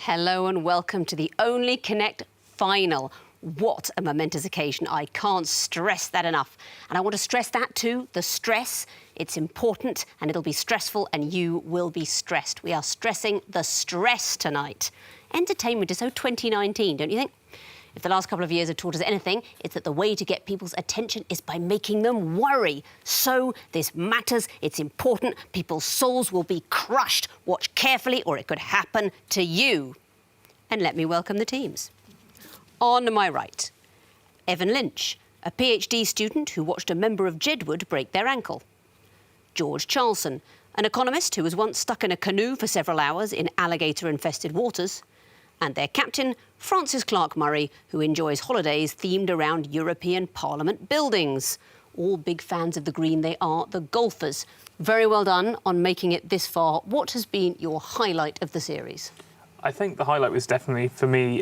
Hello and welcome to the Only Connect final. What a momentous occasion. I can't stress that enough. And I want to stress that too, the stress. It's important and it'll be stressful and you will be stressed. We are stressing the stress tonight. Entertainment is so 2019, don't you think? If the last couple of years have taught us anything, it's that the way to get people's attention is by making them worry. So this matters, it's important, people's souls will be crushed. Watch carefully or it could happen to you. And let me welcome the teams. On my right, Evan Lynch, a PhD student who watched a member of Jedward break their ankle. George Charlson, an economist who was once stuck in a canoe for several hours in alligator-infested waters. And their captain, Francis Clark Murray, who enjoys holidays themed around European Parliament buildings. All big fans of the green they are, the golfers. Very well done on making it this far. What has been your highlight of the series? I think the highlight was definitely, for me,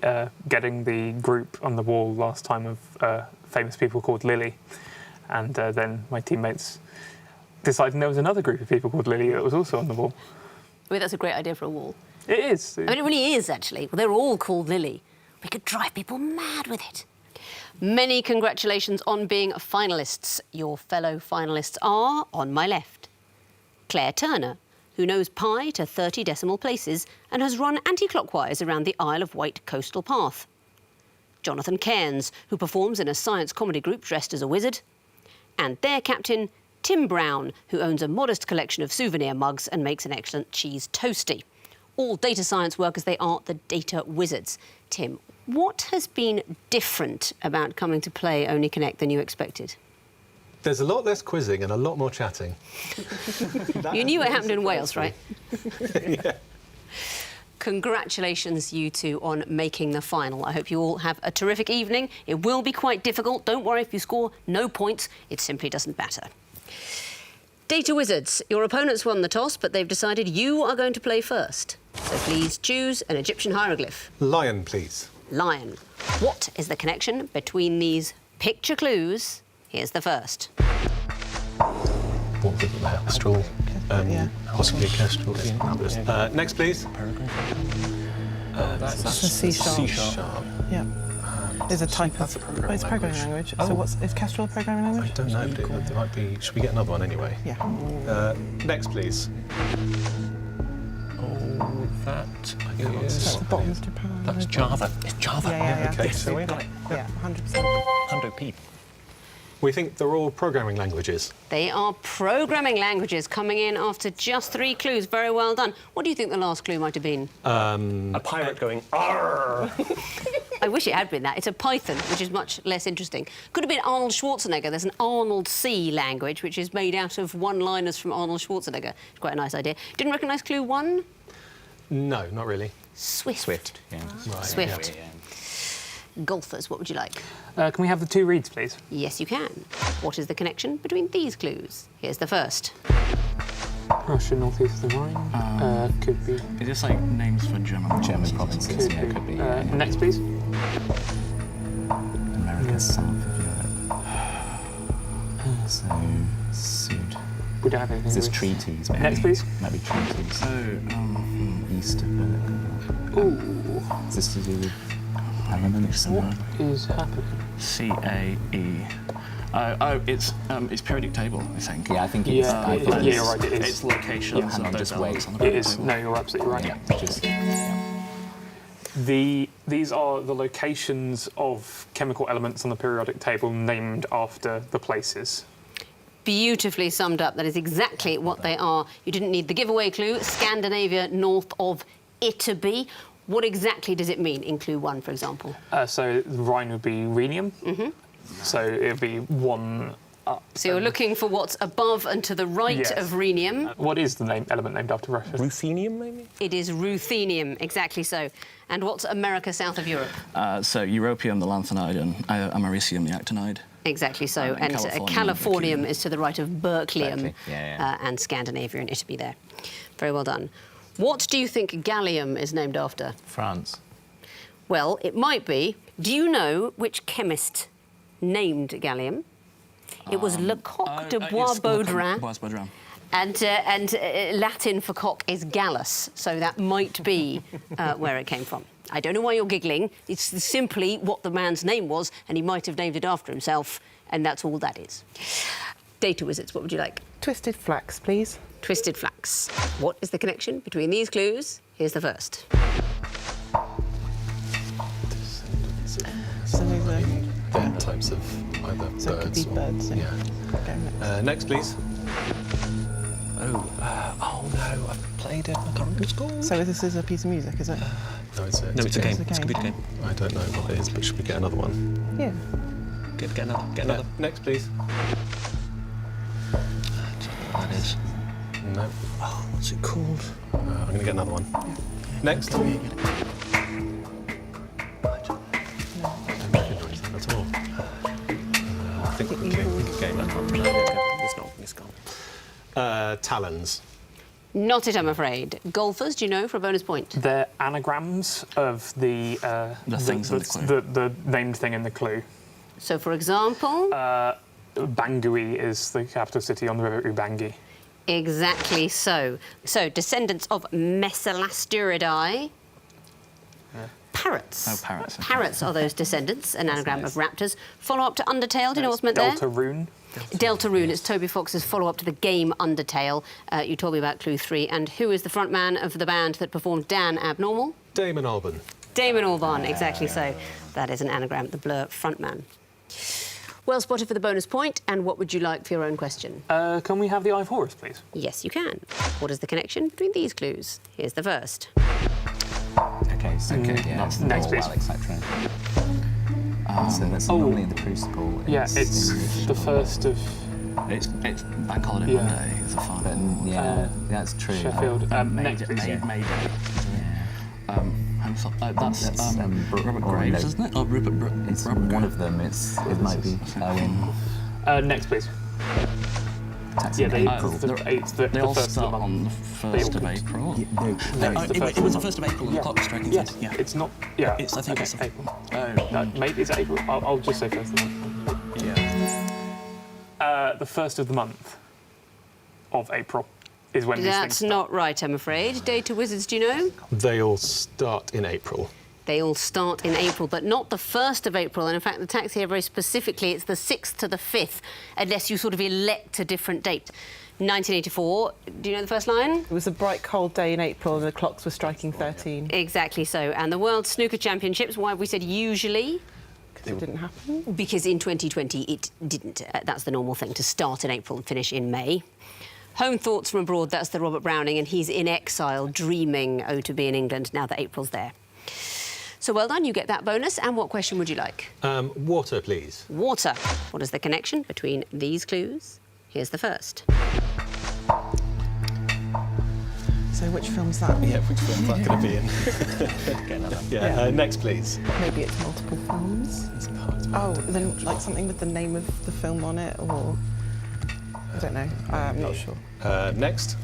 getting the group on the wall last time of famous people called Lily. And then my teammates decided there was another group of people called Lily that was also on the wall. I mean, that's a great idea for a wall. It is. I mean, it really is, actually. Well, they're all called Lily. We could drive people mad with it. Many congratulations on being finalists. Your fellow finalists are, on my left, Claire Turner, who knows pi to 30 decimal places and has run anti-clockwise around the Isle of Wight coastal path. Jonathan Cairns, who performs in a science comedy group dressed as a wizard. And their captain, Tim Brown, who owns a modest collection of souvenir mugs and makes an excellent cheese toastie. All data science workers, they are the data wizards. Tim, what has been different about coming to play Only Connect than you expected? There's a lot less quizzing and a lot more chatting. You knew it happened in Wales, right? Yeah. Congratulations, you two, on making the final. I hope you all have a terrific evening. It will be quite difficult. Don't worry if you score no points. It simply doesn't matter. Data wizards, your opponents won the toss, but they've decided you are going to play first. So please choose an Egyptian hieroglyph. Lion, please. Lion. What is the connection between these picture clues? Here's the first. What was it? Kestrel. Possibly a kestrel. Next, please. That's a C-sharp. Yeah. There's a type of... it's a programming language. So is Kestrel a programming language? I don't know, but it might be... Should we get another one anyway? Yeah. Next, please. Oh, that That's is... the bottom of Japan. That's Java. It's Java. Yeah. Okay, so we got it. Yeah, 100%. 100p. We think they're all programming languages. They are programming languages coming in after just 3 clues. Very well done. What do you think the last clue might have been? A pirate going, "Arr!" I wish it had been that. It's a Python, which is much less interesting. Could have been Arnold Schwarzenegger. There's an Arnold C language, which is made out of one-liners from Arnold Schwarzenegger. It's quite a nice idea. Didn't recognise clue 1? No, not really. Swift. Yeah. Right. Swift. Yeah. Golfers, what would you like? Can we have the 2 reads, please? Yes, you can. What is the connection between these clues? Here's the first. Russia, northeast of the Rhine. Could be. Is this like names for German provinces, Could yeah, be. could be. Next, please. America, south of Europe. So, Sud. We don't have anything. Is this with- treaties, maybe? Next, please. Maybe treaties. East of Europe. Ooh. Is this to do with elements? What is happening? CAE. It's periodic table, I think. Yeah, I think it is. Yeah, I thought you're right, it is. It's locations Yeah, hang of on, those just elements wait. on the It is. table. No, you're absolutely right. Yeah, just... These are the locations of chemical elements on the periodic table named after the places. Beautifully summed up. That is exactly what they are. You didn't need the giveaway clue. Scandinavia, north of Italy. What exactly does it mean in clue 1, for example? So the Rhine would be rhenium. So it would be 1 up. So you're looking for what's above and to the right Yes. of rhenium. What is the element named after Russia? Ruthenium, maybe? It is ruthenium, exactly so. And what's America, south of Europe? So europium, the lanthanide, and americium, the actinide. Exactly so. And And Californium, Californium berkelium. is to the right of berkelium. Berkeley, yeah. And Scandinavia and Italy there. Very well done. What do you think gallium is named after? France. Well, it might be. Do you know which chemist named gallium? It was Lecoq de Bois-Baudrin. Bois-Baudrin. And Latin for cock is gallus, so that might be where it came from. I don't know why you're giggling. It's simply what the man's name was, and he might have named it after himself, and that's all that is. Data wizards, what would you like? Twisted flax, please. Twisted flax. What is the connection between these clues? Here's the first. So these are... They're types of either So it could birds be or... birds. Yeah. Okay, next. Next, please. Oh no, I've played it. I can't remember what it's called. So this is a piece of music, is it? No, it's a game. It's a game. It's a computer game. I don't know what it is, but should we get another one? Yeah. Get another. Next, please. That is. No. Oh, what's it called? I'm going to get another one. Yeah. Next. Let me get it. I don't recognise that at all. I think we could game that one. No, it's gone. Talons. Not it, I'm afraid. Golfers, do you know, for a bonus point? They're anagrams of the things in the clue. the named thing in the clue. So, for example... Bangui is the capital city on the river Ubangi. Exactly so. So, descendants of Mesalasturidae. Parrots. Oh, parrots. Okay. Parrots are those descendants, an anagram of raptors. Follow up to Undertale, do you know what's meant Deltarune. there? Deltarune. It's Toby Fox's follow-up to the game Undertale. You told me about clue 3. And who is the frontman of the band that performed Dan Abnormal? Damon Albarn. Damon Albarn, exactly so. That is an anagram, the Blur frontman. Well spotted for the bonus point. And what would you like for your own question? Can we have the Eye of Horus, please? Yes, you can. What is the connection between these clues? Here's the first. Okay, so yeah, That's next, please. etc. So that's normally in the Crucible. Yeah, it's the first of It's Bank Holiday Yeah. Monday. It's a fun. But yeah, that's true. Sheffield. Next, please. May Day. That's Robert or Graves, no, isn't it? Oh, Rupert. It's Robert one of them. It might be Owen. Next, please. Taxi Yeah, in they, April. They all first start of the on month. the 1st of April. No, it's the It first was the of 1st of April and the clock was striking. Yes, Yeah. it's not. Yeah, I think okay, it's April. Oh. No, maybe it's April. I'll just say first of the month. Yeah. The first of the month of April is when these things That's start. not right, I'm afraid. Data wizards, do you know? They all start in April. They all start in April, but not the 1st of April. And in fact, the tax here very specifically, it's the 6th to the 5th, unless you sort of elect a different date. 1984, do you know the first line? It was a bright, cold day in April and the clocks were striking 13. Exactly so. And the World Snooker Championships, why have we said usually? Because it didn't happen. Because in 2020 it didn't. That's the normal thing, to start in April and finish in May. Home Thoughts from Abroad, that's the Robert Browning, and he's in exile, dreaming, oh, to be in England now that April's there. So well done, you get that bonus. And what question would you like? Water, please. Water. What is the connection between these clues? Here's the first. So which film's that? Yeah, which film's that going to be in? Get another. Yeah. Next, please. Maybe it's multiple films. Oh, then like something with the name of the film on it, or I don't know. I'm not sure. Next.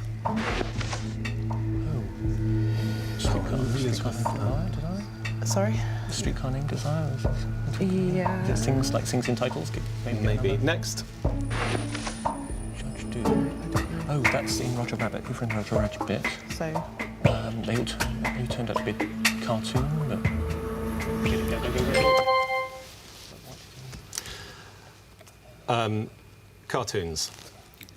Sorry. Streetcar Named Desire. Yeah. Is it things in titles? Maybe. Next. Judge Doom. Oh, that's in Roger Rabbit. Who Framed Roger Rabbit? So. They turned out to be a cartoon, but. Cartoons.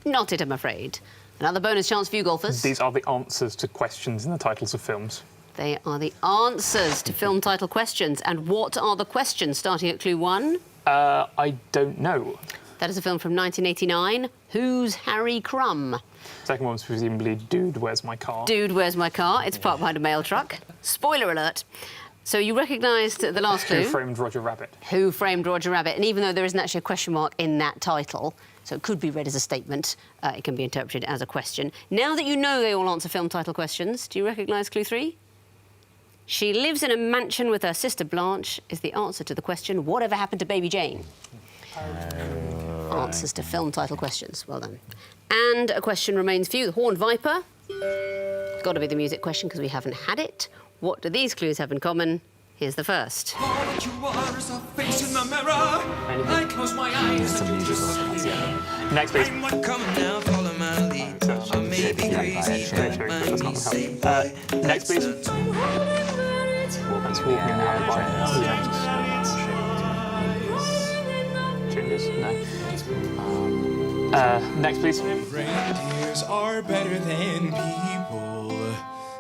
Not it, I'm afraid. Another bonus chance for you golfers. These are the answers to questions in the titles of films. They are the answers to film title questions. And what are the questions, starting at clue 1? I don't know. That is a film from 1989. Who's Harry Crumb? Second one's presumably Dude, Where's My Car? Dude, where's my car? It's parked behind a mail truck. Spoiler alert. So you recognised the last clue. Who Framed Roger Rabbit? Who Framed Roger Rabbit? And even though there isn't actually a question mark in that title, so it could be read as a statement, it can be interpreted as a question. Now that you know they all answer film title questions, do you recognise clue 3? She lives in a mansion with her sister Blanche is the answer to the question, whatever happened to Baby Jane? Answers to film title questions. Well done. And a question remains for you. The Horned Viper. It's got to be the music question because we haven't had it. What do these clues have in common? Here's the first. Next, please. Shape of You by Ed Sheeran. Next, please. That's Walking in the Air by Gingers? No. Next, please. Reindeers are better than people.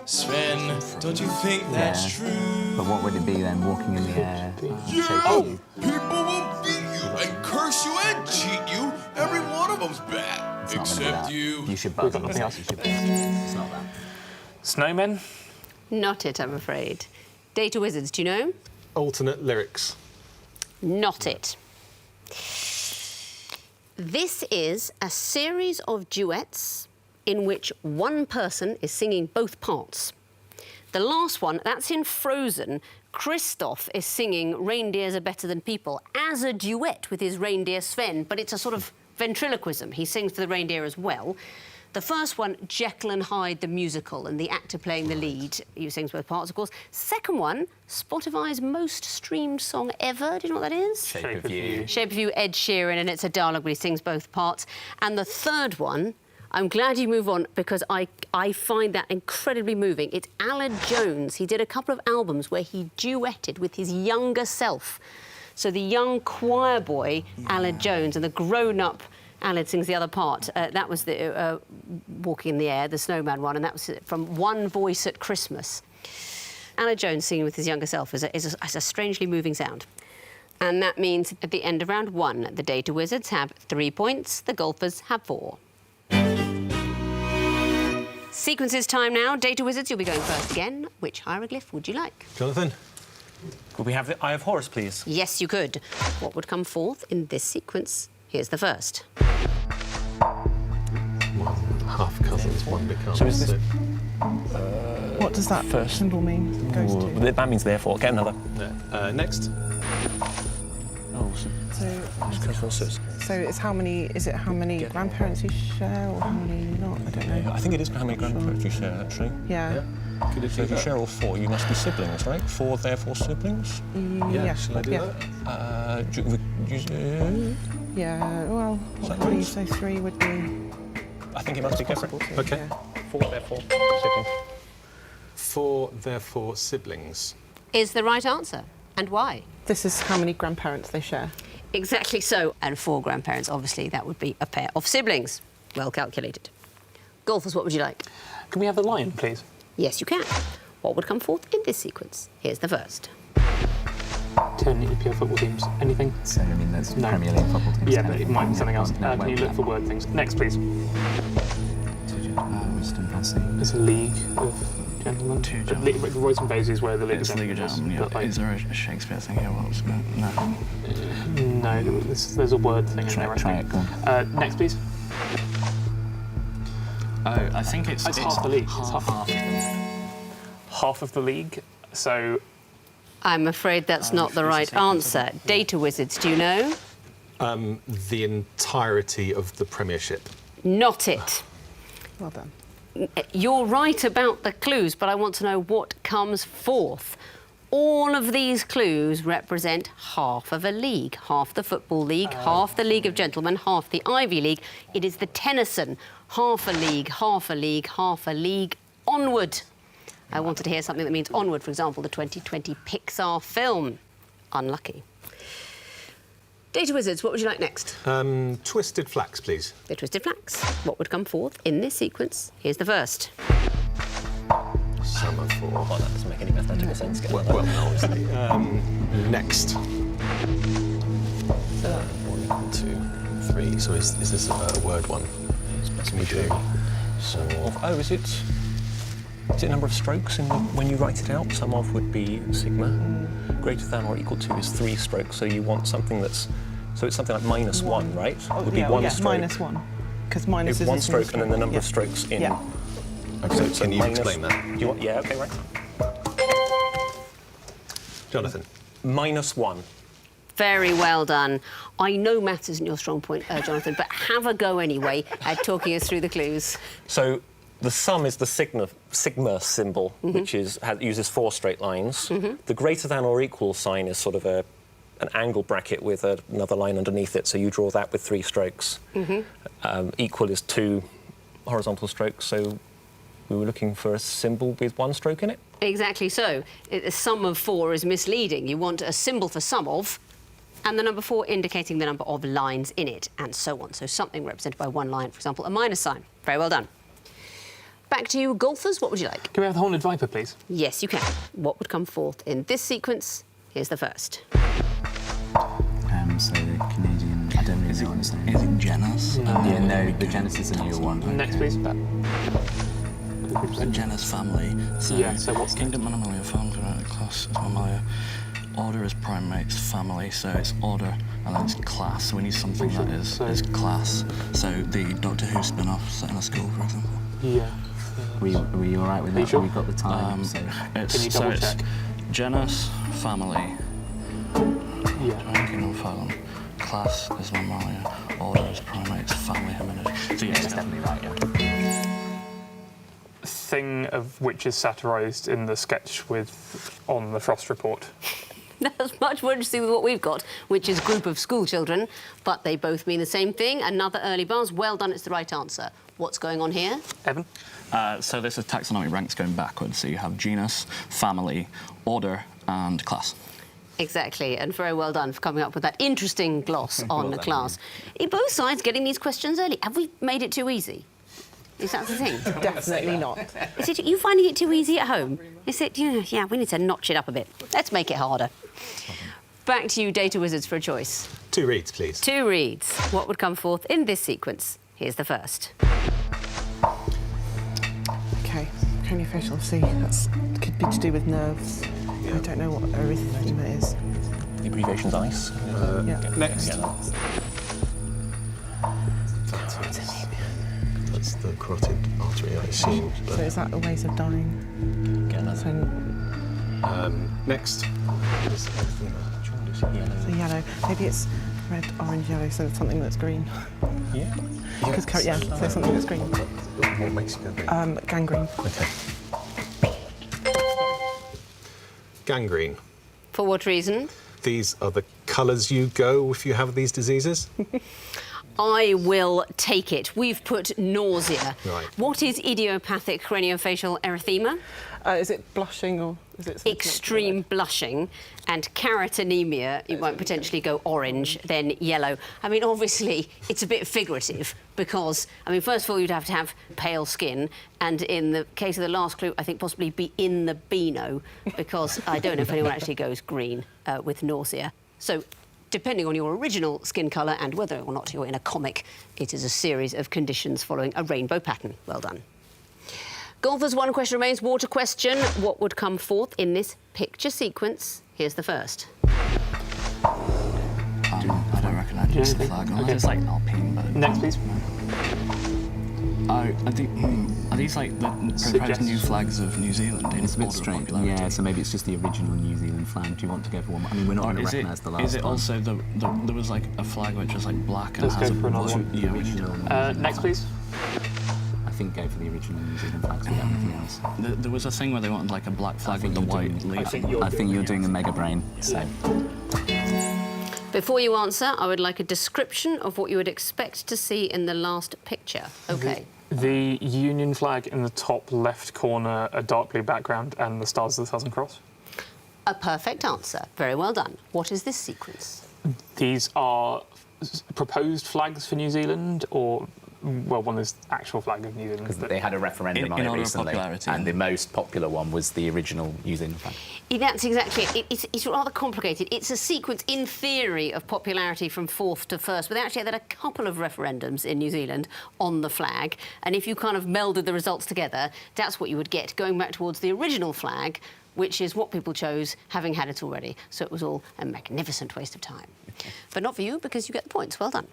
Sven, don't you think that's true? But what would it be then? Walking in the Air. Shape of Oh, You. people will beat you and curse you and cheat you. Every one of them's bad, It's not gonna be except that. you. You should buzz. We've got nothing else. You should buzz. It's not that. Snowmen. Not it, I'm afraid. Data Wizards, do you know? Alternate lyrics. Not it. This is a series of duets in which one person is singing both parts. The last one, that's in Frozen. Kristoff is singing Reindeers Are Better Than People as a duet with his reindeer Sven, but it's a sort of ventriloquism. He sings for the reindeer as well. The first one, Jekyll and Hyde, the musical, and the actor playing the lead. He sings both parts, of course. Second one, Spotify's most streamed song ever. Do you know what that is? Shape of You. Shape of You, Ed Sheeran, and it's a dialogue where he sings both parts. And the third one, I'm glad you move on because I find that incredibly moving. It's Aled Jones. He did a couple of albums where he duetted with his younger self. So the young choir boy, Aled Jones, and the grown-up Aled sings the other part. That was the Walking in the Air, the Snowman one, and that was from One Voice at Christmas. Aled Jones singing with his younger self is a strangely moving sound. And that means at the end of round one, the Data Wizards have 3 points, the Golfers have 4. Sequences time now. Data Wizards, you'll be going first again. Which hieroglyph would you like? Jonathan? Could we have the Eye of Horus, please? Yes, you could. What would come forth in this sequence? Here's the first. Well, half cousins, one becomes. So is this- What does that First. symbol mean? Goes to. That means therefore. Get another. Next. Oh, So it's how many? Is it how many grandparents you share, or how many not? I don't know. I think it is how many grandparents you share, actually. Yeah. Could it So do if you that? share all 4, you must be siblings, right? 4, therefore siblings. Yeah, shall I do that? Yeah. Well, what do you say? 3 would be. I think it must be different. possible to, Okay. yeah. 4, therefore siblings. 4, therefore, siblings. Is the right answer. And why? This is how many grandparents they share. Exactly so. And 4 grandparents, obviously, that would be a pair of siblings. Well calculated. Golfers, what would you like? Can we have the lion, please? Yes, you can. What would come forth in this sequence? Here's the first. 10 EPL football teams. Anything? So, I mean, there's No. Premier League football teams. Yeah, but it might be something else. No, Can you look for word things? Next, please. Wisdom Passy. It's a league of gentlemen. Royce and Basie is where the league It's of League of gentlemen is. Gentlemen, yeah. But, like, Is there a Shakespeare thing here? What was it? No. no, there's a word thing in there, I Try think. it, go on. Next, please. Oh, I think it's half the league. It's Half. Half of the league. So I'm afraid that's not the right answer. Data Wizards, do you know? The entirety of the Premiership. Not it. Well done. You're right about the clues, but I want to know what comes forth. All of these clues represent half of a league. Half the Football League, half the League of Gentlemen, half the Ivy League. It is the Tennyson. Half a league, half a league, half a league. Onward. I wanted to hear something that means onward, for example, the 2020 Pixar film. Unlucky. Data Wizards, what would you like next? Twisted Flax, please. The Twisted Flax. What would come forth in this sequence? Here's the first. Summer 4. Oh, that doesn't make any mathematical sense. Get Well, another. no, obviously. Next. 1, 2, 3. So is this a word one? Can we do? Some of. Oh, is it a number of strokes in when you write it out? Some of would be sigma. Greater than or equal to is 3 strokes. So you want something that's. So it's something like -1, right? Would be one stroke. -1. Because minus It's is one a stroke small and then the number of yeah. strokes in. Yeah. Okay, So can you minus- explain that? Do you want? Yeah. Okay. Right. Jonathan. -1. Very well done. I know maths isn't your strong point, Jonathan, but have a go anyway at talking us through the clues. So the sum is the sigma symbol, which uses 4 straight lines. The greater than or equal sign is sort of an angle bracket with another line underneath it. So you draw that with 3 strokes. Equal is 2 horizontal strokes, so we were looking for a symbol with one stroke in it? Exactly so. A sum of 4 is misleading. You want a symbol for sum of, and the number 4 indicating the number of lines in it, and so on. So something represented by one line, for example, a minus sign. Very well done. Back to you, golfers. What would you like? Can we have the Horned Viper, please? Yes, you can. What would come forth in this sequence? Here's the first. So the Canadian, I don't really know what it's Is it genus? Yeah, no, the genus is a new one. Next, please. Genus family. So, Yeah, so what's Kingdom Animalia, family, class is Mammalia. Order is primates, family, so it's order, and then it's class. So we need something that is class. So the Doctor Who spin-off set in a school, for example. Yeah. Were you all right with that? sure? We've got the time. So. It's, Can you so double it's check? genus, family, Yeah. Kingdom phylum, class is Mammalia, order is primates, family hominids. So yeah, It's definitely right, yeah. Thing of which is satirised in the sketch on the Frost Report. That's much more interesting with what we've got, which is group of school children, but they both mean the same thing. Another early buzz. Well done, it's the right answer. What's going on here? Evan? So this is taxonomic ranks going backwards. So you have genus, family, order, and class. Exactly, and very well done for coming up with that interesting gloss on the class. Both sides getting these questions early. Have we made it too easy? Is that the thing? Definitely not. Is it you finding it too easy at home? Is it? Yeah, we need to notch it up a bit. Let's make it harder. Back to you, data wizards, for a choice. 2 reads, please. 2 reads. What would come forth in this sequence? Here's the first. Okay, craniofacial, see, that could be to do with nerves. I don't know what erythema is. The abbreviation's ICE. Yeah. Next. Yeah. That's the carotid artery, I assume. So is that a ways of dying? So, Next. so yellow. Maybe it's red, orange, yellow, so something that's green. Yeah. Because so something that's green. What makes you go green? Gangrene. Okay. Gangrene. For what reason? These are the colours you go if you have these diseases? I will take it. We've put nausea. Right. What is idiopathic craniofacial erythema? Is it blushing or is it something Extreme blushing, and carotenemia, it might potentially go orange, then yellow. I mean, obviously, it's a bit figurative because, I mean, first of all, you'd have to have pale skin, and in the case of the last clue, I think possibly be in the Beano, because I don't know if anyone actually goes green with nausea. So, depending on your original skin colour and whether or not you're in a comic, it is a series of conditions following a rainbow pattern. Well done. Golfers, 1 question remains. Water question. What would come forth in this picture sequence? Here's the first. I don't recognise the flag. Okay. It's like Alpine, but... Next, please. Are these like the proposed new flags of New Zealand? It's a bit order of strange. popularity? Yeah, so maybe it's just the original New Zealand flag. Do you want to go for one? I mean, we're not Or going to is recognise the last is it one. also there was like a flag which was like black and Let's has go a for another one. Yeah, we need to- Next, please. I think go for the original New Zealand flags with everything else. There was a thing where they wanted like a black flag with the white leaf. I think you're doing a mega brain. So Before you answer, I would like a description of what you would expect to see in the last picture. OK. The Union flag in the top left corner, a dark blue background, and the Stars of the Southern Cross. A perfect answer. Very well done. What is this sequence? These are proposed flags for New Zealand, or, well, one is actual flag of New Zealand. Because but- they had a referendum In on it order of recently, popularity, and yeah. the most popular one was the original New Zealand flag. That's exactly it. It's rather complicated. It's a sequence, in theory, of popularity from fourth to first, but they actually had a couple of referendums in New Zealand on the flag, and if you kind of melded the results together, that's what you would get, going back towards the original flag, which is what people chose, having had it already. So it was all a magnificent waste of time. But not for you, because you get the points. Well done.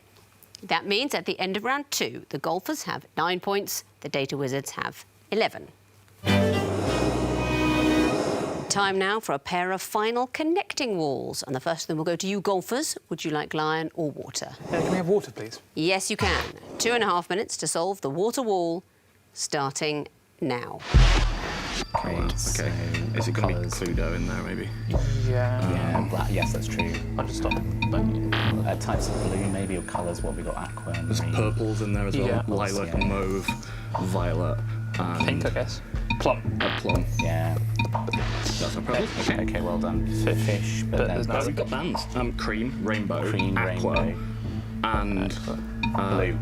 That means at the end of round 2, the golfers have 9 points, the data wizards have 11. Time now for a pair of final connecting walls. And the first of them will go to you, golfers. Would you like lion or water? Can we have water, please? Yes, you can. 2.5 minutes to solve the water wall, starting now. Okay, Oh, wow. Okay. so Is it going to be colours. Cluedo in there, maybe? Yeah, black. Yes, that's true. I'll just stop. Types of blue, maybe, or colours. What have we got? Aqua, There's marine. purples in there as well. Yeah. Lilac, Yeah. mauve, violet, and Pink, I guess. Plum. a plum. Yeah. That's our purple. Okay. Okay, well done. Fish, but then there's no- We've got bands. Cream, rainbow, Cream, aqua, rainbow. and Blue.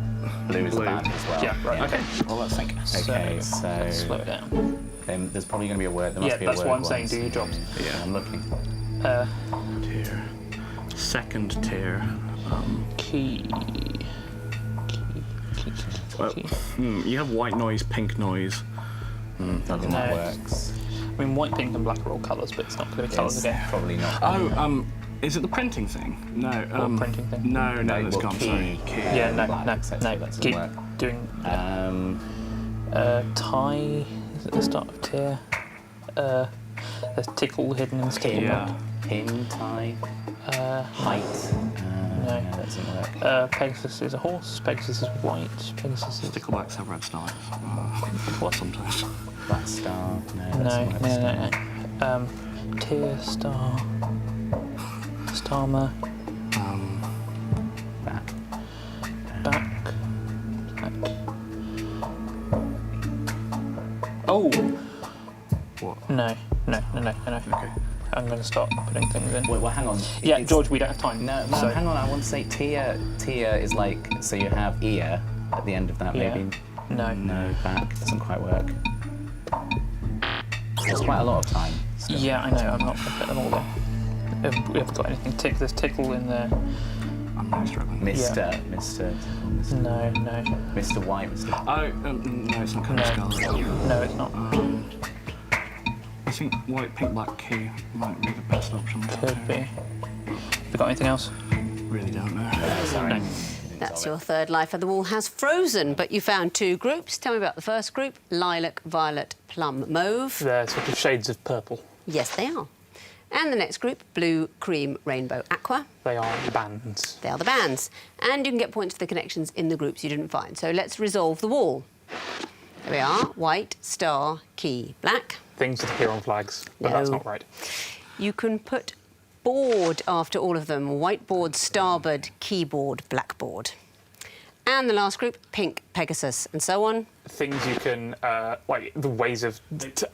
Blue is the blue. band as well. Yeah, right. Okay. Well, let's think. Okay, Slow it so down. then there's probably going to be a word. There must Yeah, be a that's word what I'm saying, once. do your jobs. Yeah, I'm looking. Tier. Second tier. Key. Well, you have white noise, pink noise. That No. works. I mean, white, pink, and black are all colours, but it's not going to be colours It's again. probably not. Oh, is it the printing thing? No. printing thing? No, that's well, gone. key. Sorry. Key. Yeah, no, black, no, etc., no. that doesn't Keep work. doing Um, tie. Is at the start of tier. There's tickle hidden in tickle. Yeah. Pin, tie, height. No. No, that doesn't work. Pegasus is a horse. Pegasus is white. Pegasus is Sticklebacks have red stars. what? Sometimes. Black star. No, that No, doesn't work. no. Tier, star, starmer, Back. back. Oh. What? No. Okay. I'm going to start putting things in. Wait, well, hang on. Yeah, It's- George, we don't have time. No, so, hang on. I want to say tier. Tier is like, so you have ear at the end of that, Yeah. maybe. No. No, back doesn't quite work. There's quite a lot of time. still. Yeah, I know. I'm not going to put them all there. We haven't got anything. There's tickle in there. I'm really struggling. Mr. No. Mr. White, Mr. Oh, no, it's not kind of skull. No, it's not. I think white, pink, black key might be the best option. Could be. Have you got anything else? Really don't know. Sorry. That's your third life, and the wall has frozen. But you found two groups. Tell me about the first group: lilac, violet, plum, mauve. They're sort of shades of purple. Yes, they are. And the next group: blue, cream, rainbow, aqua. They are bands. They are the bands. And you can get points for the connections in the groups you didn't find. So let's resolve the wall. There we are: white, star, key, black. Things that appear on flags, but that's No. not right. You can put board after all of them: whiteboard, starboard, keyboard, blackboard. And the last group: pink, Pegasus, and so on. Things you can, like the ways of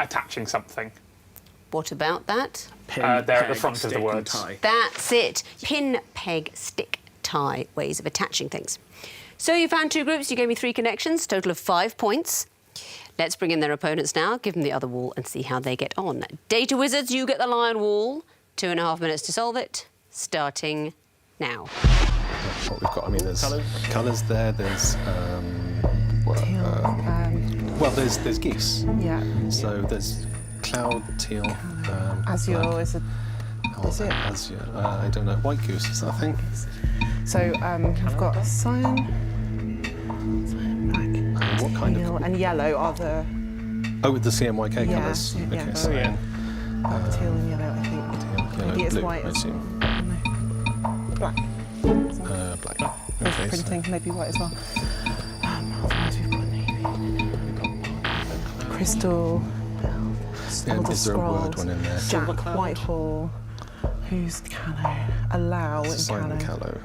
attaching something. What about that? They're at the front of the words. That's it. Pin, peg, stick, tie, ways of attaching things. So you found two groups, you gave me 3 connections, total of 5 points. Let's bring in their opponents now, give them the other wall and see how they get on. Data wizards, you get the lion wall. 2.5 minutes to solve it, starting now. What we've got, I mean, there's colours there, there's, well, there's geese. Yeah. So there's cloud, teal, Azure black. is it? Azure. I don't know. White goose, is that a thing? So we've got cyan, black, What kind teal, of? and yellow are the Oh, with the CMYK Yeah, colours. yeah. Okay, Oh, so yeah. teal and yellow, I think. yellow, Maybe it's blue, white. I assume. Black. Black. There's Okay, so printing, maybe white as well. Otherwise we've got navy. Crystal. yeah, Elder is there a word Scrolls, one in there? Jack Whitehall. Who's Callow? Allow in Simon Callow.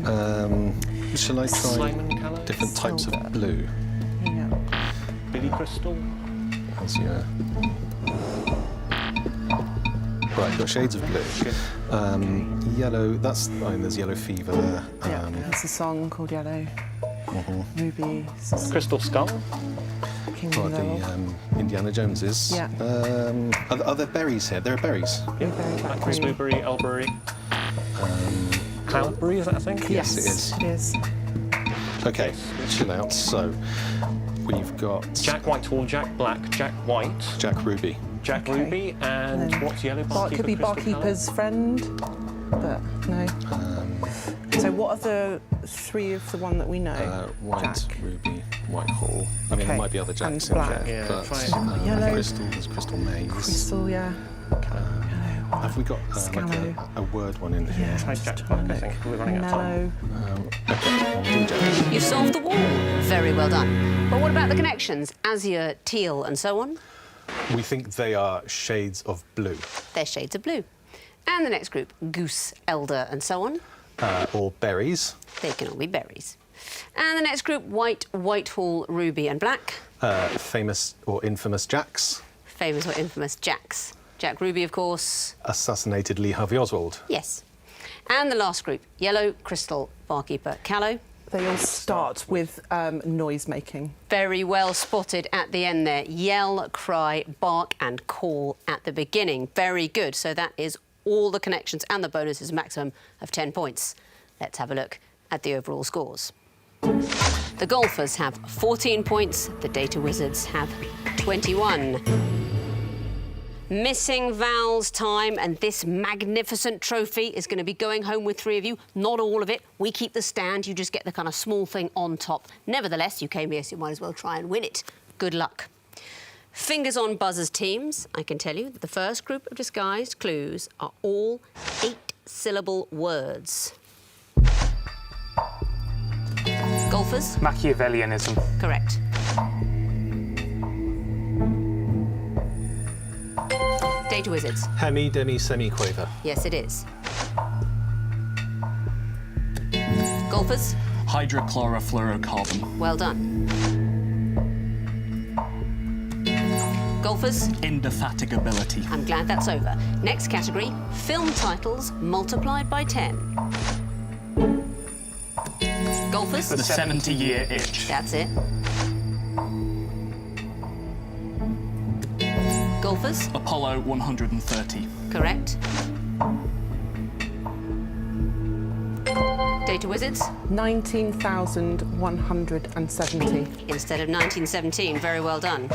Callow. Shall I try Simon Callow? different types Silver. of blue? Yeah. Billy Crystal? Azure. Right, got shades of blue. Yellow, that's, I mean, there's yellow fever there. Yeah. There's a song called Yellow. Ruby. Crystal Skull? King Well, Yellow. the Indiana Joneses. Yeah. Are there berries here? There are berries. Blueberry, blackberry. Blueberry, elberry. Cloudberry, is that a thing? Yes, it is. It is. Okay, chill out. So, we've got Jack Whitehall, Jack Black, Jack White, Jack Ruby. Jack Okay. Ruby, and Then what's yellow? Could be Crystal Barkeeper's friend, but no. So what are the 3 of the one that we know? White, Jack. Ruby, Whitehall. I mean, there Okay, might be other and Jacks in black. there, Yeah, but try Yellow. Crystal, there's Crystal Maze. Crystal, yeah. Yellow. Have we got like Scallow. a word one in here? Yeah. Try Jack Black, I think. We're running out of time. Mellow. Okay, I'll do Jack. You solved the wall. Very well done. But what about the connections? Azure, teal, and so on? We think they are shades of blue. They're shades of blue. And the next group, goose, elder, and so on. Or berries. They can all be berries. And the next group, white, Whitehall, ruby, and black. Famous or infamous jacks. Famous or infamous jacks. Jack Ruby, of course. Assassinated Lee Harvey Oswald. Yes. And the last group, yellow, crystal, barkeeper, callow. They all start with noise making. Very well spotted at the end there. Yell, cry, bark, and call at the beginning. Very good. So that is all the connections and the bonus is a maximum of 10 points. Let's have a look at the overall scores. The golfers have 14 points. The data wizards have 21. Missing vowels time, and this magnificent trophy is going to be going home with 3 of you. Not all of it. We keep the stand. You just get the kind of small thing on top. Nevertheless, you came here, so you might as well try and win it. Good luck. Fingers on buzzers teams. I can tell you that the first group of disguised clues are all 8-syllable words. Golfers? Machiavellianism. Correct. Data wizards? Hemi, demi, semi-quaver. Yes, it is. Golfers? Hydrochlorofluorocarbon. Well done. Golfers? Indefatigability. I'm glad that's over. Next category, film titles multiplied by 10. Golfers? The 70-year itch. That's it. Golfers? Apollo 130. Correct. Data wizards? 19,170. Instead of 1917. Very well done.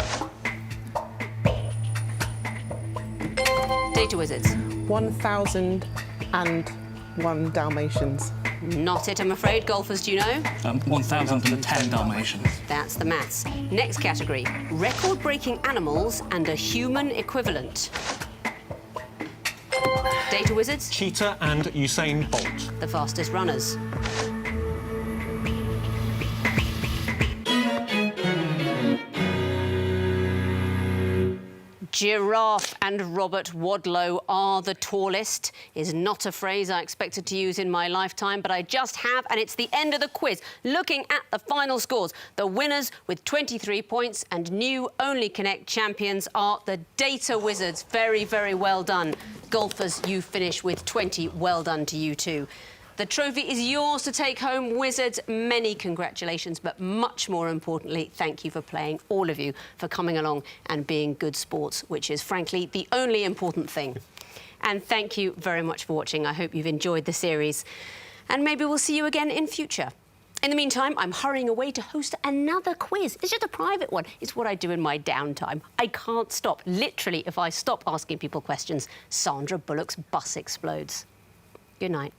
Data wizards? 1,001 Dalmatians. Not it, I'm afraid. Golfers, do you know? 1,010 Dalmatians. That's the maths. Next category, record-breaking animals and a human equivalent. Data wizards? Cheetah and Usain Bolt. The fastest runners. Giraffe and Robert Wadlow are the tallest is not a phrase I expected to use in my lifetime, but I just have, and it's the end of the quiz. Looking at the final scores, the winners with 23 points and new Only Connect champions are the Data Wizards. Very, very well done. Golfers, you finish with 20. Well done to you too. The trophy is yours to take home. Wizards, many congratulations, but much more importantly, thank you for playing, all of you, for coming along and being good sports, which is, frankly, the only important thing. And thank you very much for watching. I hope you've enjoyed the series. And maybe we'll see you again in future. In the meantime, I'm hurrying away to host another quiz. It's just a private one. It's what I do in my downtime. I can't stop. Literally, if I stop asking people questions, Sandra Bullock's bus explodes. Good night.